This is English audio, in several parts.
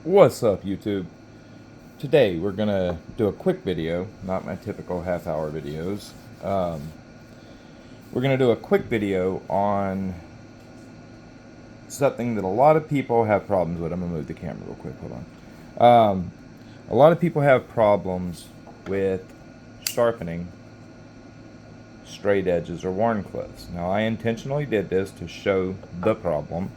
What's up, YouTube? Today we're gonna do a quick video, not my typical half-hour videos. We're gonna do a quick video on something that a lot of people have problems with. I'm gonna move the camera real quick. Hold on. A lot of people have problems with sharpening straight edges or wharncliffes. Now, I intentionally did this to show the problem.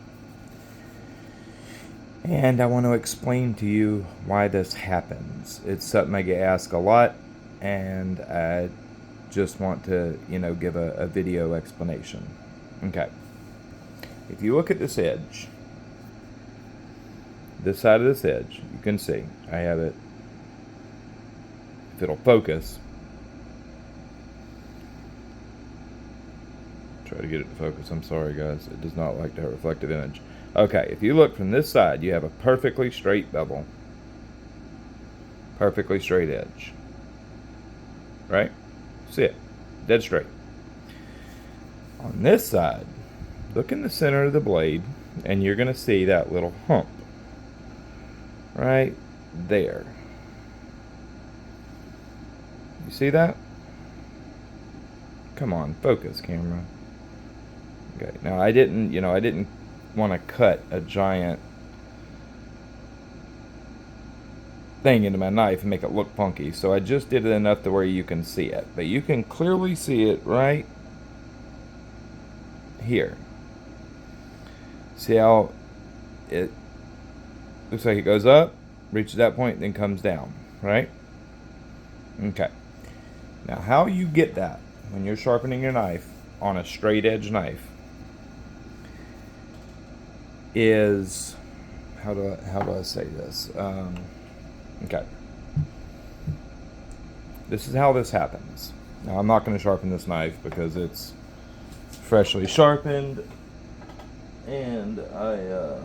And I want to explain to you why this happens. It's something I get asked a lot, and I just want to, give a video explanation. Okay. If you look at this edge, this side of this edge, you can see I have it, if it'll focus, try to get it to focus. I'm sorry, guys. It does not like to have a reflective image. Okay, if you look from this side, you have a perfectly straight bevel. Perfectly straight edge. Right? See it. Dead straight. On this side, look in the center of the blade, and you're going to see that little hump. Right there. You see that? Come on, focus, camera. Okay, now I didn't want to cut a giant thing into my knife and make it look funky, so I just did it enough to where you can see it, but you can clearly see it right here. See how it looks like it goes up, reaches that point, then comes down, right? Okay, now how you get that when you're sharpening your knife on a straight edge knife is, how do I say this? Okay. This is how this happens. Now, I'm not going to sharpen this knife because it's freshly sharpened, and I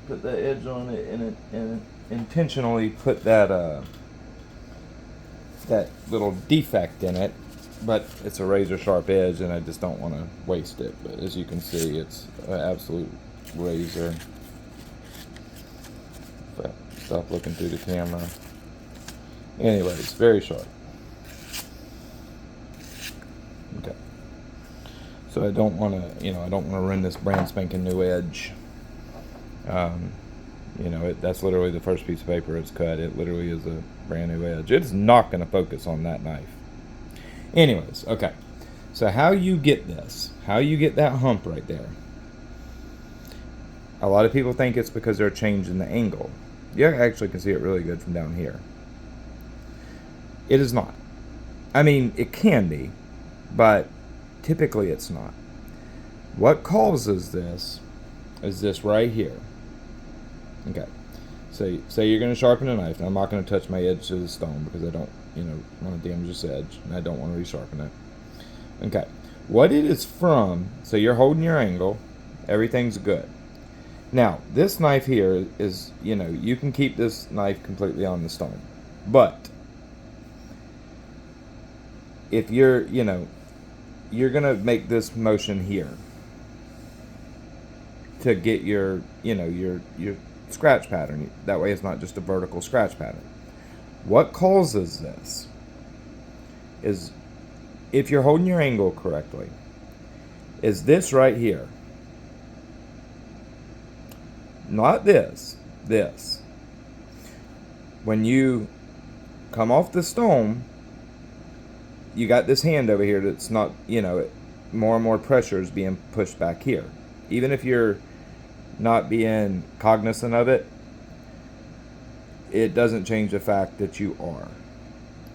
put the edge on it and intentionally put that that little defect in it, but it's a razor sharp edge and I just don't want to waste it. But as you can see, it's an absolute razor. Stop looking through the camera. Anyways, very sharp. Okay. So I don't want to, I don't want to ruin this brand spanking new edge. That's literally the first piece of paper it's cut. It literally is a brand new edge. It's not going to focus on that knife. Anyways, okay. So how you get this, how you get that hump right there. A lot of people think it's because they're changing the angle. You actually can see it really good from down here. It is not. I mean, it can be, but typically it's not. What causes this is this right here. Okay. So say you're going to sharpen a knife. Now, I'm not going to touch my edge to the stone because I don't, want to damage this edge, and I don't want to resharpen it. Okay. What it is from, so you're holding your angle. Everything's good. Now, this knife here is, you can keep this knife completely on the stone. But if you're going to make this motion here to get your scratch pattern. That way it's not just a vertical scratch pattern. What causes this is, if you're holding your angle correctly, is this right here. Not this. This. When you come off the stone, you got this hand over here that's not, more and more pressure is being pushed back here. Even if you're not being cognizant of it, it doesn't change the fact that you are.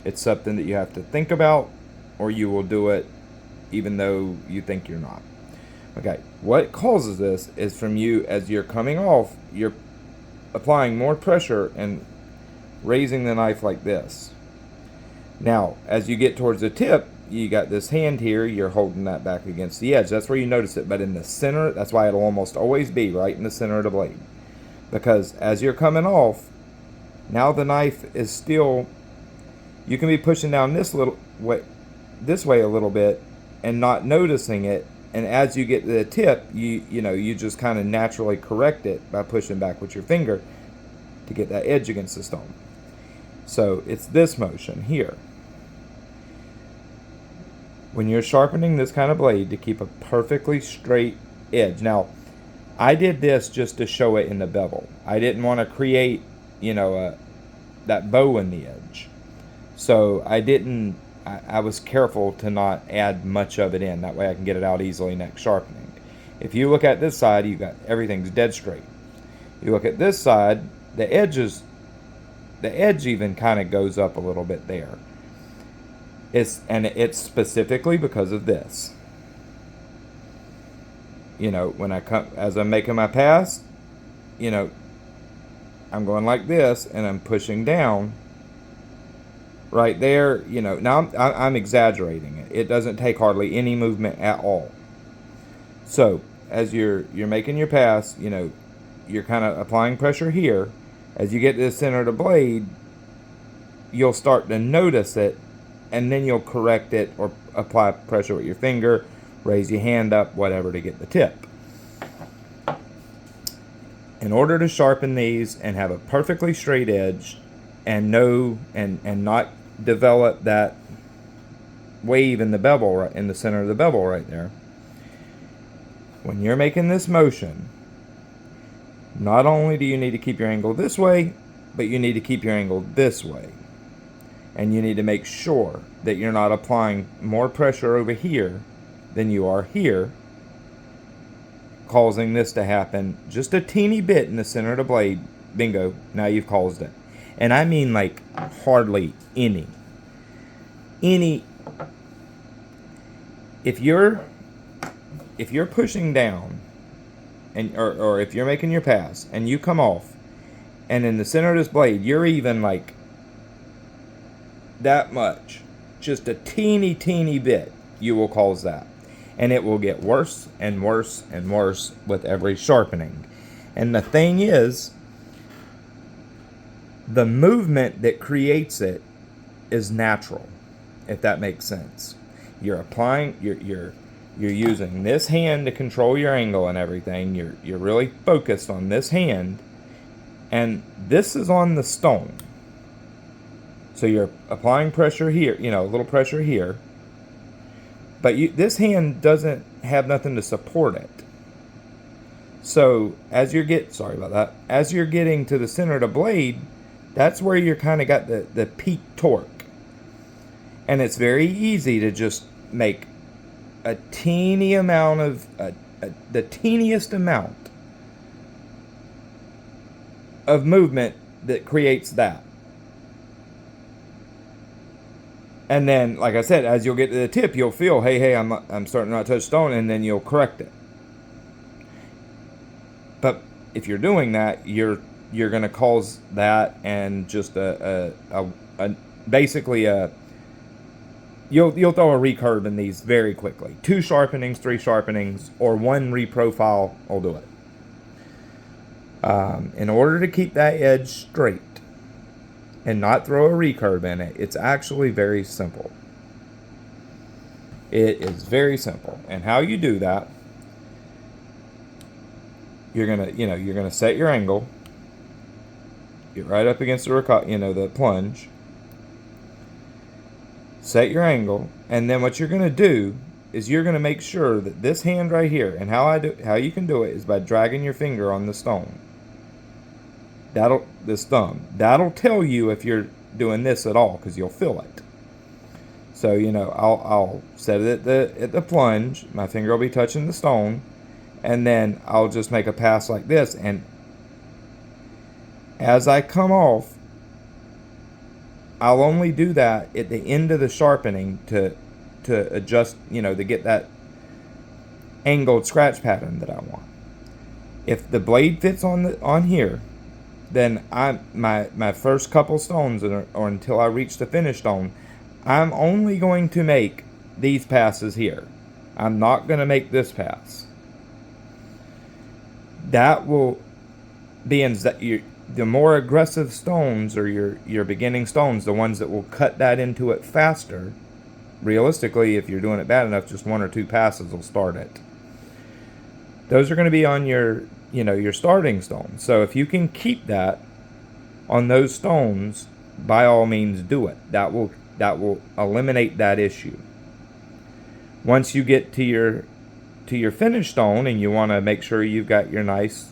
It's something that you have to think about, or you will do it even though you think you're not. Okay, what causes this is from you, as you're coming off, you're applying more pressure and raising the knife like this. Now, as you get towards the tip, you got this hand here, you're holding that back against the edge. That's where you notice it, but in the center, that's why it'll almost always be right in the center of the blade. Because as you're coming off, now the knife is still, you can be pushing down this way a little bit and not noticing it and as you get to the tip, you just kind of naturally correct it by pushing back with your finger to get that edge against the stone. So it's this motion here. When you're sharpening this kind of blade to keep a perfectly straight edge. Now, I did this just to show it in the bevel. I didn't want to create, that bow in the edge. So I was careful to not add much of it in. That way I can get it out easily next sharpening. If you look at this side, you got everything's dead straight. You look at this side, the edge even kind of goes up a little bit there. It's specifically because of this. When as I'm making my pass, I'm going like this and I'm pushing down right there. Now I'm exaggerating it. It doesn't take hardly any movement at all. So as you're making your pass, you're kind of applying pressure here. As you get to the center of the blade, you'll start to notice it, and then you'll correct it or apply pressure with your finger, raise your hand up, whatever, to get the tip. In order to sharpen these and have a perfectly straight edge and not develop that wave in the bevel, right in the center of the bevel right there, when you're making this motion, not only do you need to keep your angle this way, but you need to keep your angle this way. And you need to make sure that you're not applying more pressure over here than you are here, causing this to happen just a teeny bit in the center of the blade. Bingo, now you've caused it. And I mean like hardly any. If you're pushing down or if you're making your pass and you come off, and in the center of this blade you're even like that much, just a teeny bit, you will cause that. And it will get worse and worse and worse with every sharpening. And the thing is, the movement that creates it is natural, if that makes sense. You're using this hand to control your angle and everything. You're really focused on this hand, and this is on the stone. So you're applying pressure here, a little pressure here. But this hand doesn't have nothing to support it. So as you're getting to the center of the blade, that's where you're kind of got the peak torque. And it's very easy to just make a teeny amount of, the teeniest amount of movement that creates that. And then, like I said, as you'll get to the tip, you'll feel, hey, I'm starting to not touch stone, and then you'll correct it. But if you're doing that, you're going to cause that, and just basically you'll throw a recurve in these very quickly. 2 sharpenings, 3 sharpenings, or 1 reprofile will do it. In order to keep that edge straight and not throw a recurve in it, it's actually very simple. It is very simple. And how you do that, you're gonna set your angle, get right up against the plunge, set your angle, and then what you're gonna do is you're gonna make sure that this hand right here, and how you can do it is by dragging your finger on the stone. This thumb. That'll tell you if you're doing this at all, because you'll feel it. So I'll set it at the plunge. My finger will be touching the stone, and then I'll just make a pass like this. And as I come off, I'll only do that at the end of the sharpening to adjust, to get that angled scratch pattern that I want. If the blade fits on here, then my first couple stones, or until I reach the finished stone, I'm only going to make these passes here. I'm not going to make this pass. That will be the more aggressive stones, or your beginning stones, the ones that will cut that into it faster, realistically, if you're doing it bad enough, just 1 or 2 passes will start it. Those are going to be on your, your starting stone. So if you can keep that on those stones, by all means do it. That will eliminate that issue. Once you get to your finished stone and you want to make sure you've got your nice,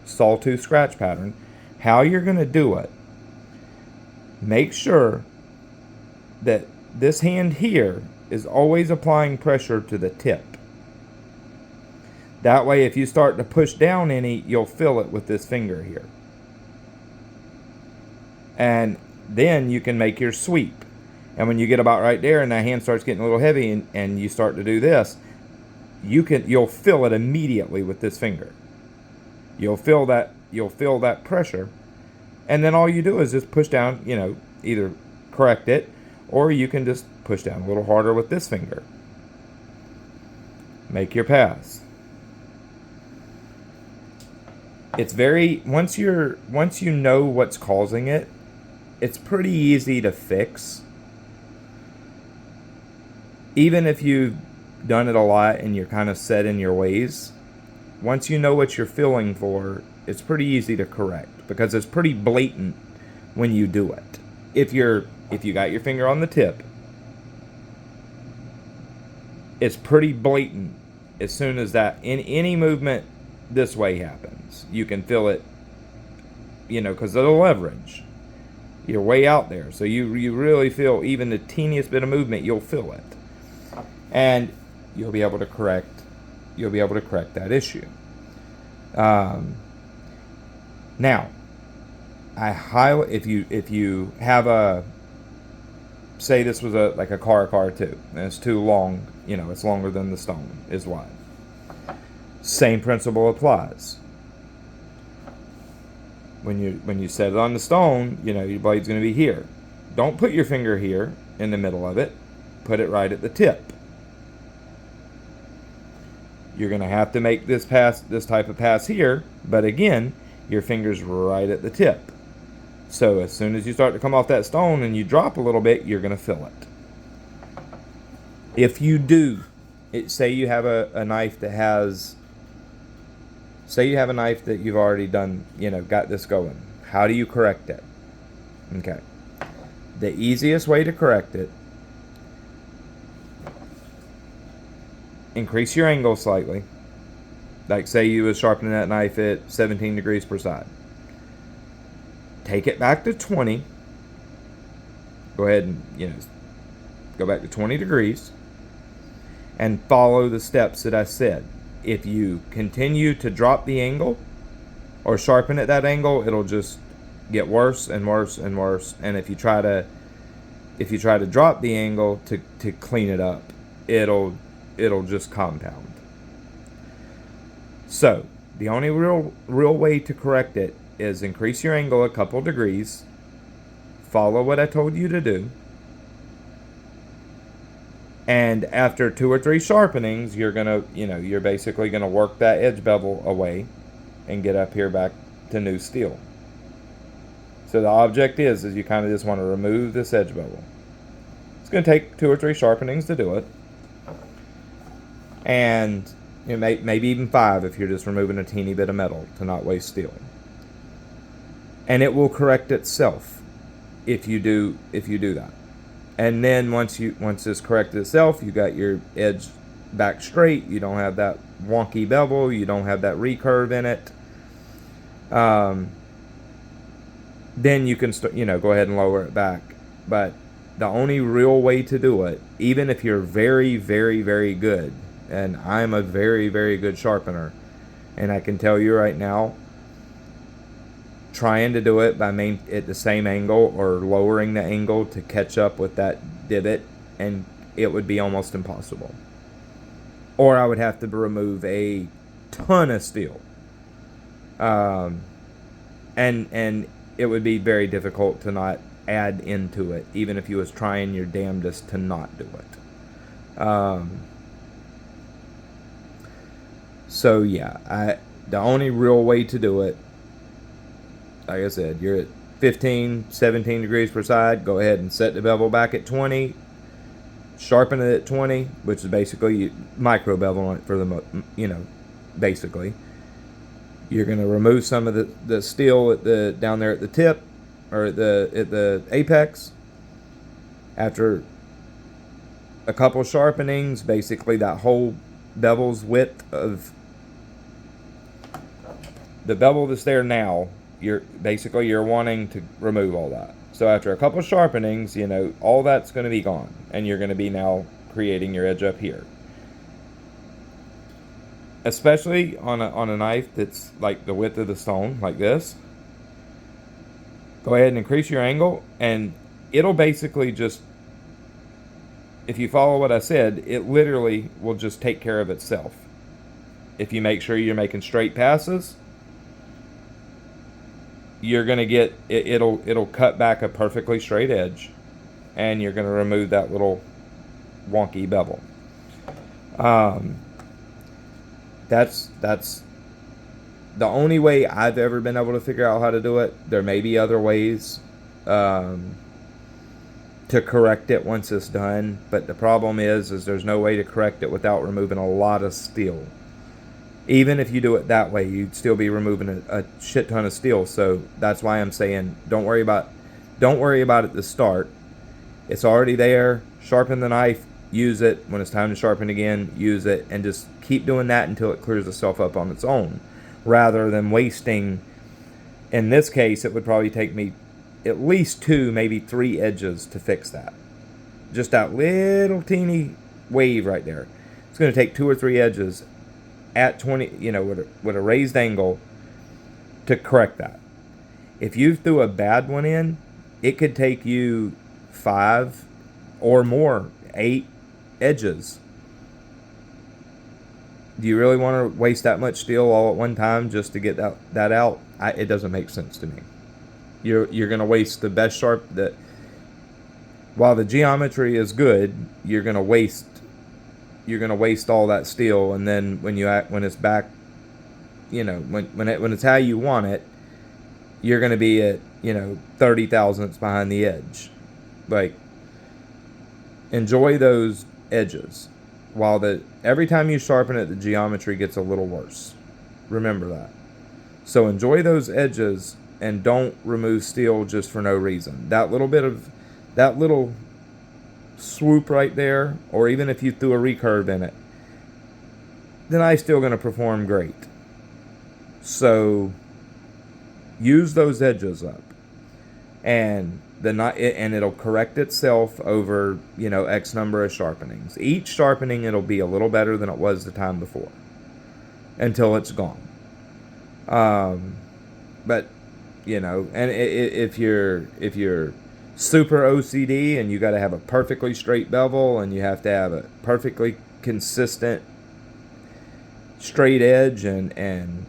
sawtooth scratch pattern, how you're going to do it, make sure that this hand here is always applying pressure to the tip. That way, if you start to push down any, you'll feel it with this finger here. And then you can make your sweep. And when you get about right there and that hand starts getting a little heavy and you start to do this, you'll feel it immediately with this finger. You'll feel that pressure. And then all you do is just push down, either correct it, or you can just push down a little harder with this finger. Make your pass. It's once you know what's causing it, it's pretty easy to fix. Even if you've done it a lot and you're kind of set in your ways, once you know what you're feeling for, it's pretty easy to correct because it's pretty blatant when you do it. If you got your finger on the tip, it's pretty blatant as soon as that in any movement this way happens. You can feel it, because of the leverage. You're way out there, so you really feel even the teeniest bit of movement, you'll feel it, and you'll be able to correct that issue. Now, I highly, if you have say this was like a car too, and it's too long, it's longer than the stone is wide. Same principle applies. When you set it on the stone, your blade's going to be here. Don't put your finger here in the middle of it. Put it right at the tip. You're going to have to make this type of pass here, but again, your finger's right at the tip. So as soon as you start to come off that stone and you drop a little bit, you're going to feel it. If you do, say you have a knife that has, say you have a knife that you've already done, got this going. How do you correct it? Okay. The easiest way to correct it, increase your angle slightly. Like say you was sharpening that knife at 17 degrees per side. Take it back to 20. Go ahead and, go back to 20 degrees and follow the steps that I said. If you continue to drop the angle or sharpen at that angle, it'll just get worse and worse and worse. And if you try to drop the angle to clean it up, it'll just compound. So the only real way to correct it is increase your angle a couple degrees, follow what I told you to do, and after 2 or 3 sharpenings, you're basically gonna work that edge bevel away and get up here back to new steel. So the object is you kind of just want to remove this edge bevel. It's gonna take 2 or 3 sharpenings to do it, and maybe even 5 if you're just removing a teeny bit of metal to not waste steel. And it will correct itself if you do that. And then once it's corrected itself, you got your edge back straight. You don't have that wonky bevel. You don't have that recurve in it. Then you can go ahead and lower it back. But the only real way to do it, even if you're very, very, very good, and I'm a very, very good sharpener, and I can tell you right now, trying to do it at the same angle or lowering the angle to catch up with that divot, and it would be almost impossible. Or I would have to remove a ton of steel, and it would be very difficult to not add into it, even if you was trying your damnedest to not do it. So yeah, the only real way to do it, like I said, you're at 15, 17 degrees per side. Go ahead and set the bevel back at 20. sharpen it at 20, which is basically micro bevel it for the, basically. You're going to remove some of the steel at the down there at the tip, or at the apex. After a couple sharpenings, basically that whole bevel's width of the bevel that's there now, you're wanting to remove all that. So after a couple sharpenings, all that's going to be gone, and you're going to be now creating your edge up here. Especially on a knife that's like the width of the stone, like this. Go ahead and increase your angle, and it'll basically just, if you follow what I said, it literally will just take care of itself. If you make sure you're making straight passes, you're going to get, it'll cut back a perfectly straight edge, and you're going to remove that little wonky bevel. That's the only way I've ever been able to figure out how to do it. There may be other ways to correct it once it's done, but the problem is there's no way to correct it without removing a lot of steel. Even if you do it that way, you'd still be removing a shit ton of steel. So that's why I'm saying don't worry about it at the start. It's already there. Sharpen the knife, use it. When it's time to sharpen again, use it, and just keep doing that until it clears itself up on its own, rather than wasting. In this case, it would probably take me at least 2, maybe 3 edges to fix that. Just that little teeny wave right there. It's going to take 2 or 3 edges at 20, with a raised angle to correct that. If you threw a bad one in, it could take you 5 or more, 8 edges. Do you really want to waste that much steel all at one time just to get that out? It doesn't make sense to me. You're going to waste the best while the geometry is good, you're going to waste all that steel, and then when it's back, when it's how you want it, you're going to be at 30 thousandths behind the edge. Like, enjoy those edges. While every time you sharpen it, the geometry gets a little worse. Remember that. So enjoy those edges, and don't remove steel just for no reason. That little swoop right there, or even if you threw a recurve in it, the knife's still going to perform great. So use those edges up, and it'll correct itself over X number of sharpenings. Each sharpening, it'll be a little better than it was the time before, until it's gone. But and if you're super OCD and you got to have a perfectly straight bevel, and you have to have a perfectly consistent straight edge, and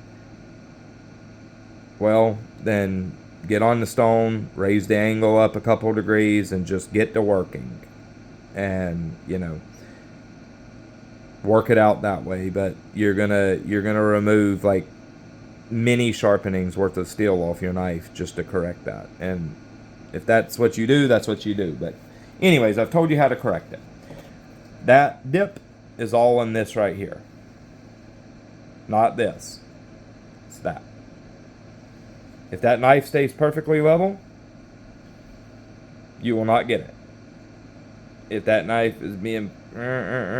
well, then get on the stone, raise the angle up a couple degrees, and just get to working, and work it out that way. But you're gonna remove like many sharpenings worth of steel off your knife just to correct that. And if that's what you do, that's what you do. But anyways, I've told you how to correct it. That dip is all in this right here, not this. It's that. If that knife stays perfectly level, you will not get it. If that knife is being and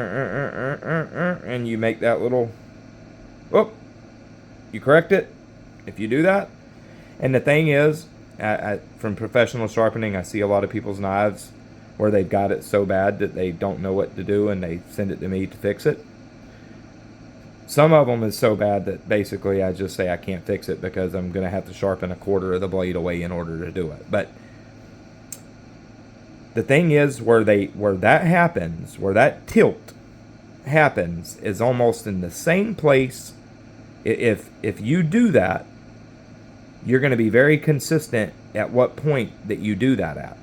you make that little, you correct it. If you do that, and the thing is, from professional sharpening, I see a lot of people's knives where they've got it so bad that they don't know what to do, and they send it to me to fix it. Some of them is so bad that basically I just say I can't fix it because I'm going to have to sharpen a quarter of the blade away in order to do it. But the thing is, where that happens, where that tilt happens, is almost in the same place. If you do that, you're going to be very consistent at what point that you do that at.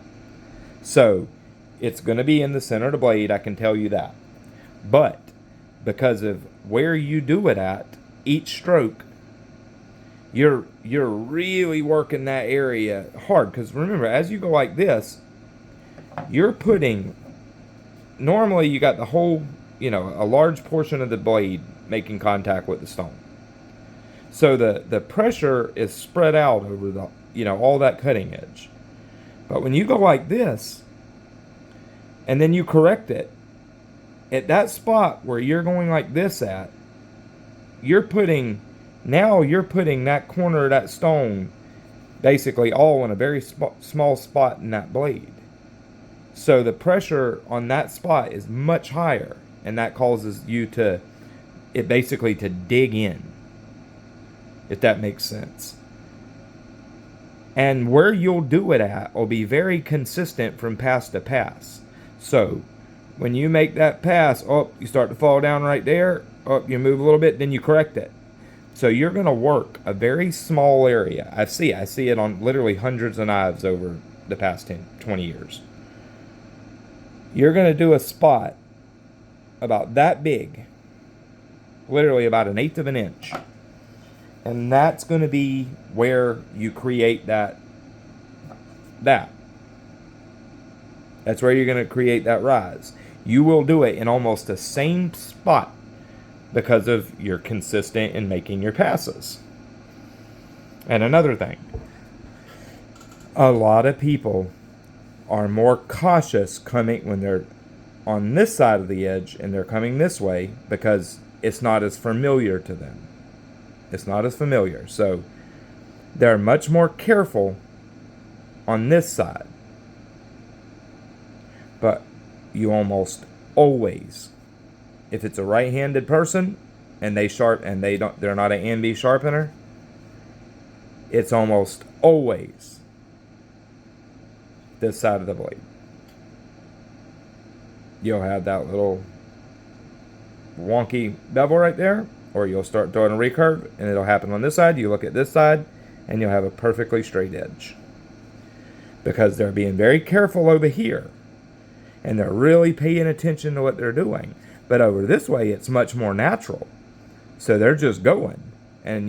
So it's going to be in the center of the blade, I can tell you that. But because of where you do it at, each stroke, you're really working that area hard. Because remember, as you go like this, you're putting normally you got the whole, a large portion of the blade making contact with the stone. So the pressure is spread out over the, all that cutting edge. But when you go like this, and then you correct it, at that spot where you're going like this at, you're putting that corner of that stone basically all in a very small spot in that blade. So the pressure on that spot is much higher, and that causes it basically to dig in, if that makes sense. And where you'll do it at will be very consistent from pass to pass. So when you make that pass, you start to fall down right there, you move a little bit, then you correct it. So you're going to work a very small area. I see it on literally hundreds of knives over the past 10, 20 years. You're going to do a spot about that big, literally about 1/8 of an inch. And that's going to be where you create that. That's where you're going to create that rise. You will do it in almost the same spot because of you're consistent in making your passes. And another thing, a lot of people are more cautious coming when they're on this side of the edge and they're coming this way because it's not as familiar to them. It's not as familiar. So they're much more careful on this side. But you almost always, if it's a right-handed person and they're not an ambi sharpener, it's almost always this side of the blade. You'll have that little wonky bevel right there, or you'll start throwing a recurve and it'll happen on this side. You look at this side and you'll have a perfectly straight edge, because they're being very careful over here and they're really paying attention to what they're doing. But over this way, it's much more natural. So they're just going, and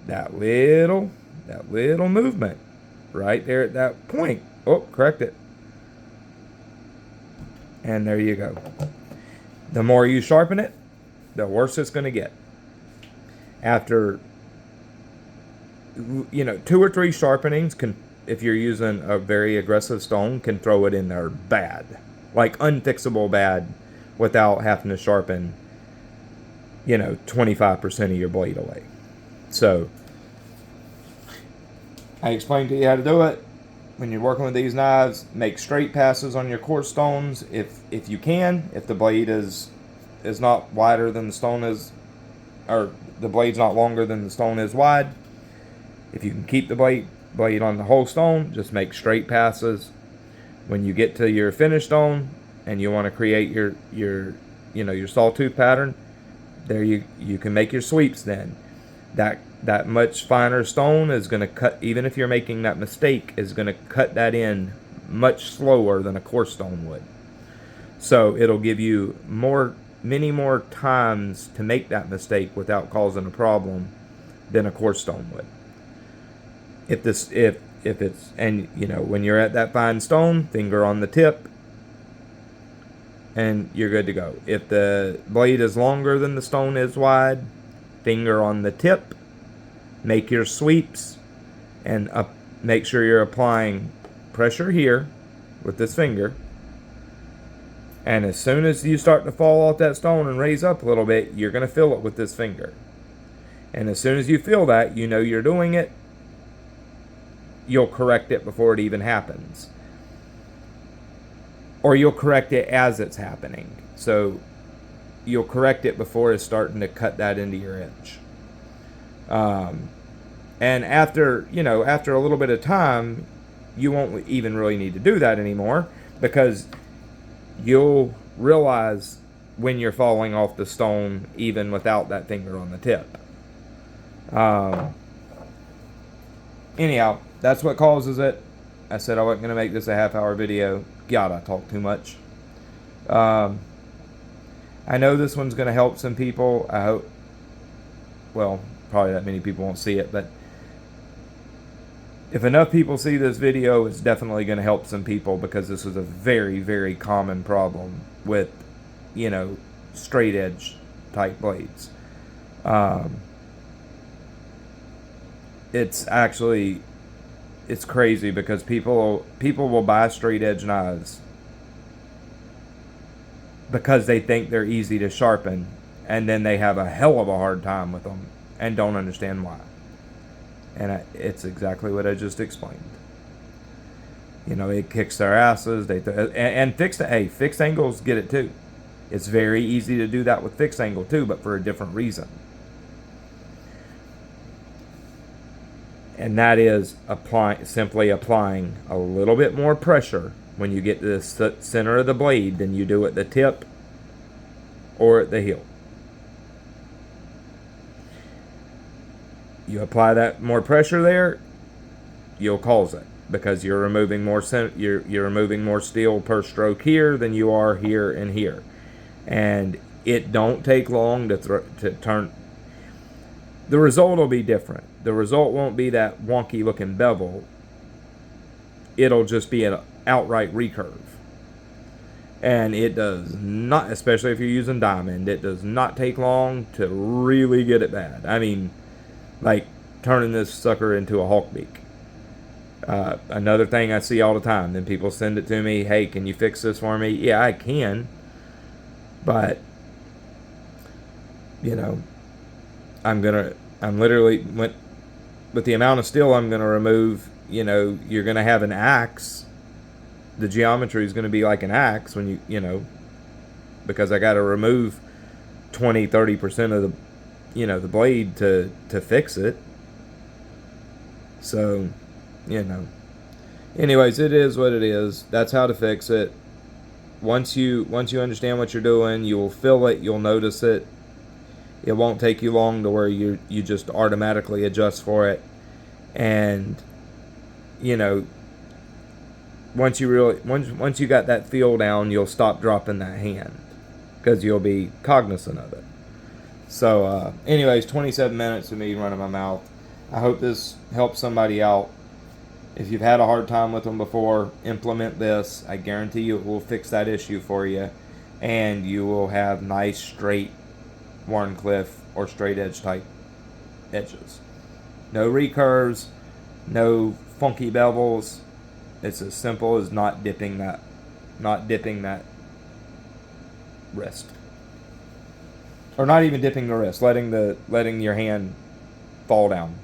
that little movement right there at that point. Correct it. And there you go. The more you sharpen it, the worse it's going to get. After 2 or 3 sharpenings, if you're using a very aggressive stone, can throw it in there bad, like unfixable bad, without having to sharpen 25% of your blade away. So I explained to you how to do it. When you're working with these knives, make straight passes on your coarse stones if you can. If the blade is not wider than the stone is, or the blade's not longer than the stone is wide, if you can keep the blade on the whole stone, just make straight passes. When you get to your finished stone and you want to create your sawtooth pattern, there you can make your sweeps then. That much finer stone is going to cut, even if you're making that mistake, is going to cut that in much slower than a coarse stone would. So it'll give you many more times to make that mistake without causing a problem than a coarse stone would. When you're at that fine stone, finger on the tip, and you're good to go. If the blade is longer than the stone is wide, finger on the tip, make your sweeps, and make sure you're applying pressure here with this finger. And as soon as you start to fall off that stone and raise up a little bit, you're going to feel it with this finger. And as soon as you feel that, you're doing it, you'll correct it before it even happens. Or you'll correct it as it's happening. So you'll correct it before it's starting to cut that into your edge. And after a little bit of time, you won't even really need to do that anymore, because you'll realize when you're falling off the stone even without that finger on the tip. Anyhow, that's what causes it. I said I wasn't going to make this a half-hour video. God, I talk too much. I know this one's going to help some people. I hope. Well, probably that many people won't see it, but if enough people see this video, it's definitely going to help some people, because this is a very, very common problem with, you know, straight edge type blades. It's actually, it's crazy, because people will buy straight edge knives because they think they're easy to sharpen, and then they have a hell of a hard time with them and don't understand why. And it's exactly what I just explained. You know, it kicks their asses. And fixed angles get it too. It's very easy to do that with fixed angle too, but for a different reason. And that is simply applying a little bit more pressure when you get to the center of the blade than you do at the tip or at the heel. You apply that more pressure there, you'll cause it, because you're removing more you're removing more steel per stroke here than you are here and here. And it don't take long to turn. The result will be different. The result won't be that wonky looking bevel. It'll just be an outright recurve. And it does not, especially if you're using diamond, it does not take long to really get it bad. I mean, like turning this sucker into a hawk beak. Another thing I see all the time, then people send it to me, hey, can you fix this for me? Yeah, I can. But, you know, I'm literally, with the amount of steel I'm going to remove, you know, you're going to have an axe. The geometry is going to be like an axe when you know, because I got to remove 20-30% of the, you know, the blade to fix it. So, you know, anyways, it is what it is. That's how to fix it. Once you understand what you're doing, you will feel it, you'll notice it. It won't take you long to where you just automatically adjust for it. And, you know, once you got that feel down, you'll stop dropping that hand, because you'll be cognizant of it. So, anyways, 27 minutes of me running my mouth. I hope this helps somebody out. If you've had a hard time with them before, implement this. I guarantee you it will fix that issue for you, and you will have nice straight wharncliffe or straight edge type edges. No recurves, no funky bevels. It's as simple as not dipping that wrist, or not even dipping the wrist, letting your hand fall down.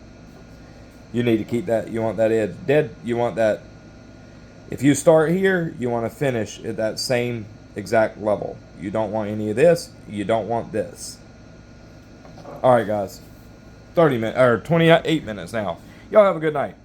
You need to keep that. You want that edge dead. You want that. If you start here, you want to finish at that same exact level. You don't want any of this. You don't want this. All right, guys. 30 minutes or 28 minutes now. Y'all have a good night.